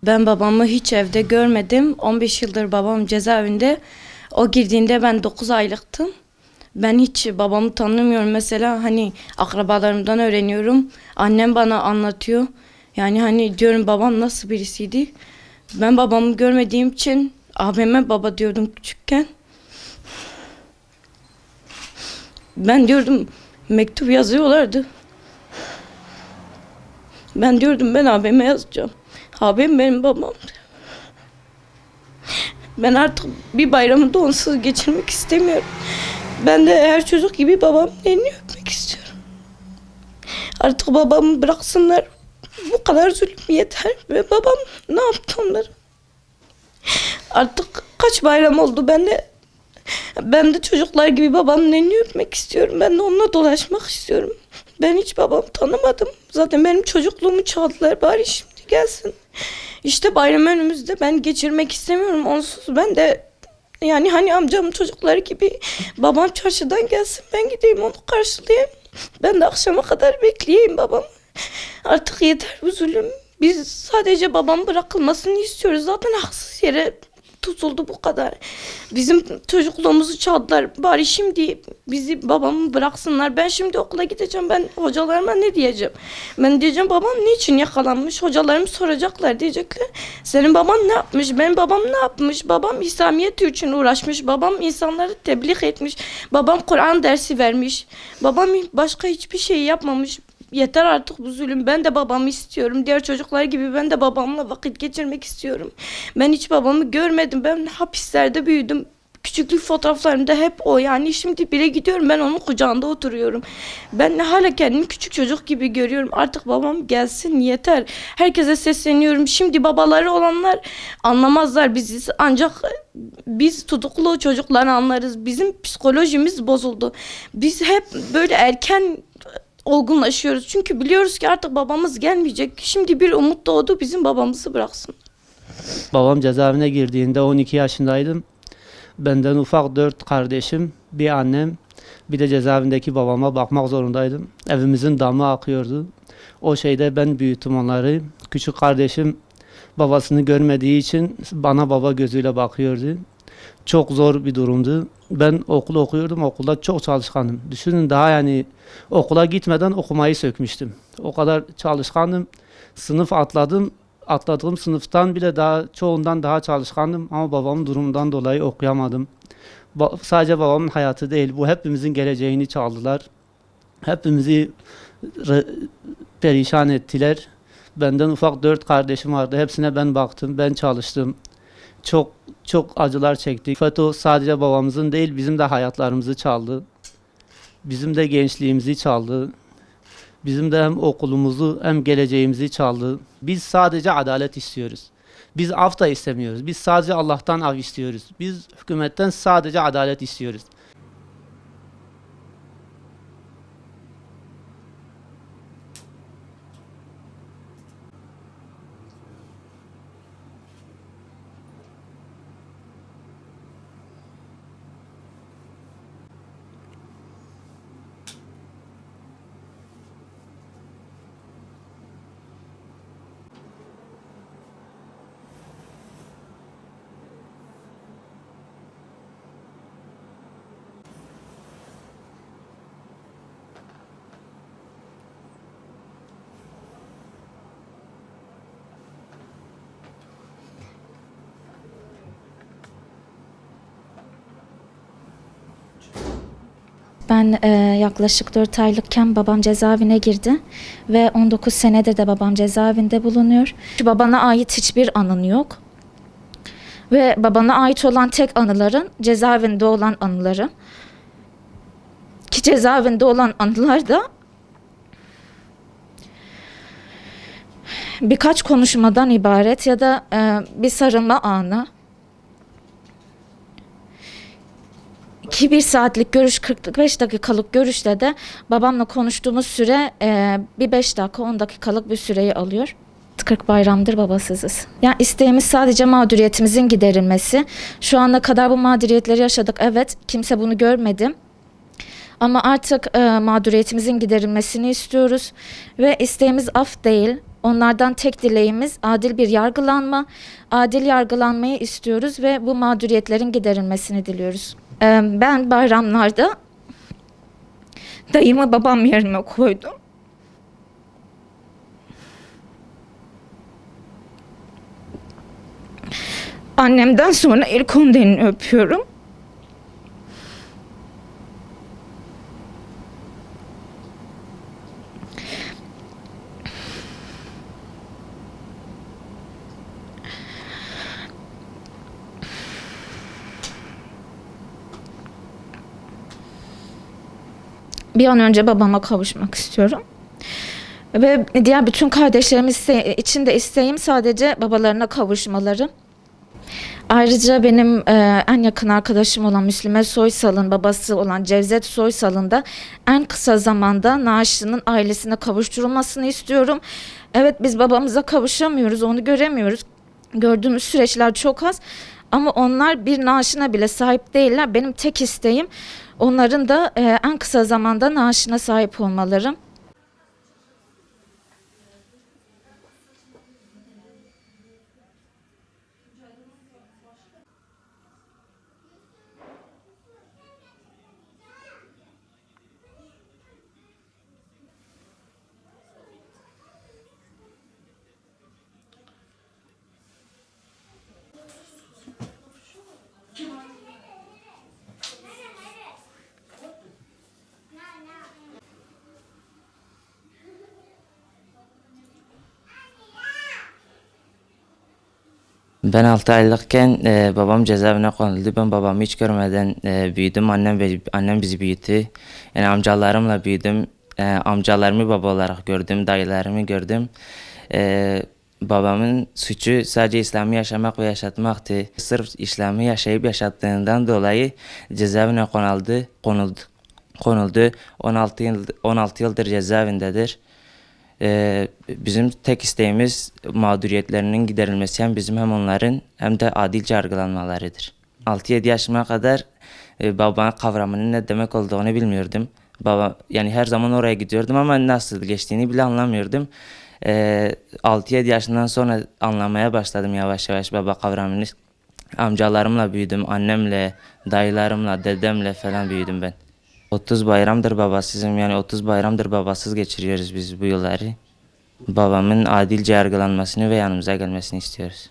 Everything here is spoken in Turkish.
Ben babamı hiç evde görmedim. 15 yıldır babam cezaevinde. O girdiğinde ben 9 aylıktım. Ben hiç babamı tanımıyorum. Mesela hani akrabalarımdan öğreniyorum. Annem bana anlatıyor. Yani hani diyorum babam nasıl birisiydi. Ben babamı görmediğim için abime baba diyordum küçükken. Ben diyordum mektup yazıyorlardı. Ben diyordum ben abime yazacağım. Abim benim babam. Ben artık bir bayramı da onsuz geçirmek istemiyorum. Ben de her çocuk gibi babamın elini öpmek istiyorum. Artık babamı bıraksınlar. Bu kadar zulüm yeter. Ve babam ne yaptı onlara? Artık kaç bayram oldu ben de çocuklar gibi babamın elini öpmek istiyorum. Ben de onunla dolaşmak istiyorum. Ben hiç babamı tanımadım. Zaten benim çocukluğumu çaldılar. Bari şimdi gelsin. İşte bayram önümüzde, ben geçirmek istemiyorum onsuz. Ben de yani hani amcamın çocukları gibi babam çarşıdan gelsin, ben gideyim onu karşılayayım. Ben de akşama kadar bekleyeyim babam. Artık yeter bu zulüm. Biz sadece babam bırakılmasını istiyoruz. Zaten haksız yere tutuldu bu kadar. Bizim çocukluğumuzu çaldılar. Bari şimdi bizi babamı bıraksınlar. Ben şimdi okula gideceğim. Ben hocalarıma ne diyeceğim? Ben diyeceğim babam niçin yakalanmış? Hocalarım soracaklar, diyecekler. Senin baban ne yapmış? Benim babam ne yapmış? Babam İslamiyet için uğraşmış. Babam insanları tebliğ etmiş. Babam Kur'an dersi vermiş. Babam başka hiçbir şey yapmamış. Yeter artık bu zulüm. Ben de babamı istiyorum. Diğer çocuklar gibi ben de babamla vakit geçirmek istiyorum. Ben hiç babamı görmedim. Ben hapislerde büyüdüm. Küçüklük fotoğraflarımda hep o. Yani şimdi bile gidiyorum, ben onun kucağında oturuyorum. Ben hala kendimi küçük çocuk gibi görüyorum. Artık babam gelsin, yeter. Herkese sesleniyorum. Şimdi babaları olanlar anlamazlar bizi. Ancak biz tutuklu çocuklar anlarız. Bizim psikolojimiz bozuldu. Biz hep böyle erken olgunlaşıyoruz. Çünkü biliyoruz ki artık babamız gelmeyecek. Şimdi bir umut doğdu, bizim babamızı bıraksın. Babam cezaevine girdiğinde 12 yaşındaydım. Benden ufak 4 kardeşim, bir annem, bir de cezaevindeki babama bakmak zorundaydım. Evimizin damı akıyordu. O şeyde ben büyüttüm onları. Küçük kardeşim babasını görmediği için bana baba gözüyle bakıyordu. Çok zor bir durumdu. Ben okul okuyordum, okulda çok çalışkandım. Düşünün, daha yani okula gitmeden okumayı sökmüştüm. O kadar çalışkandım. Sınıf atladım. Atladığım sınıftan bile çoğundan daha çalışkandım ama babamın durumundan dolayı okuyamadım. Sadece babamın hayatı değil, bu hepimizin geleceğini çaldılar. Hepimizi re- perişan ettiler. Benden ufak 4 kardeşim vardı. Hepsine ben baktım, ben çalıştım. Çok çok acılar çektik. FETÖ sadece babamızın değil, bizim de hayatlarımızı çaldı. Bizim de gençliğimizi çaldı. Bizim de hem okulumuzu hem geleceğimizi çaldı. Biz sadece adalet istiyoruz. Biz af da istemiyoruz. Biz sadece Allah'tan af istiyoruz. Biz hükümetten sadece adalet istiyoruz. Ben yaklaşık 4 aylıkken babam cezaevine girdi ve 19 senedir de babam cezaevinde bulunuyor. Babana ait hiçbir anın yok ve babana ait olan tek anıların cezaevinde olan anıları. Ki cezaevinde olan anılar da birkaç konuşmadan ibaret ya da bir sarılma anı. Ki 1 saatlik görüş, 45 dakikalık görüşte de babamla konuştuğumuz süre bir 5 dakika 10 dakikalık bir süreyi alıyor. 40 bayramdır babasızız. Yani isteğimiz sadece mağduriyetimizin giderilmesi. Şu ana kadar bu mağduriyetleri yaşadık. Evet, kimse bunu görmedi. Ama artık mağduriyetimizin giderilmesini istiyoruz. Ve isteğimiz af değil. Onlardan tek dileğimiz adil bir yargılanma. Adil yargılanmayı istiyoruz ve bu mağduriyetlerin giderilmesini diliyoruz. Ben bayramlarda dayımı babam yerine koydum. Annemden sonra ilk onun elini öpüyorum. Bir an önce babama kavuşmak istiyorum. Ve diğer bütün kardeşlerimiz için de isteğim sadece babalarına kavuşmaları. Ayrıca benim en yakın arkadaşım olan Müslüme Soysal'ın babası olan Cevdet Soysal'ın da en kısa zamanda naaşının ailesine kavuşturulmasını istiyorum. Evet, biz babamıza kavuşamıyoruz, onu göremiyoruz. Gördüğümüz süreçler çok az ama onlar bir naaşına bile sahip değiller. Benim tek isteğim onların da en kısa zamanda naaşına sahip olmaları. Ben 6 aylıkken babam cezaevine konuldu. Ben babamı hiç görmeden büyüdüm. Annem bizi büyüttü. Yani amcalarımla büyüdüm. Amcalarımı baba olarak gördüm. Dayılarımı gördüm. Babamın suçu sadece İslam'ı yaşamak ve yaşatmaktı. Sırf İslam'ı yaşayıp yaşattığından dolayı cezaevine konuldu. 16 yıldır cezaevindedir. Bizim tek isteğimiz mağduriyetlerinin giderilmesi, hem bizim hem onların hem de adilce yargılanmalarıdır. 6-7 yaşıma kadar baba kavramının ne demek olduğunu bilmiyordum. Yani her zaman oraya gidiyordum ama nasıl geçtiğini bile anlamıyordum. 6-7 yaşından sonra anlamaya başladım yavaş yavaş baba kavramını. Amcalarımla büyüdüm, annemle, dayılarımla, dedemle falan büyüdüm ben. 30 bayramdır babasızım, yani 30 bayramdır babasız geçiriyoruz biz bu yılları. Babamın adilce yargılanmasını ve yanımıza gelmesini istiyoruz.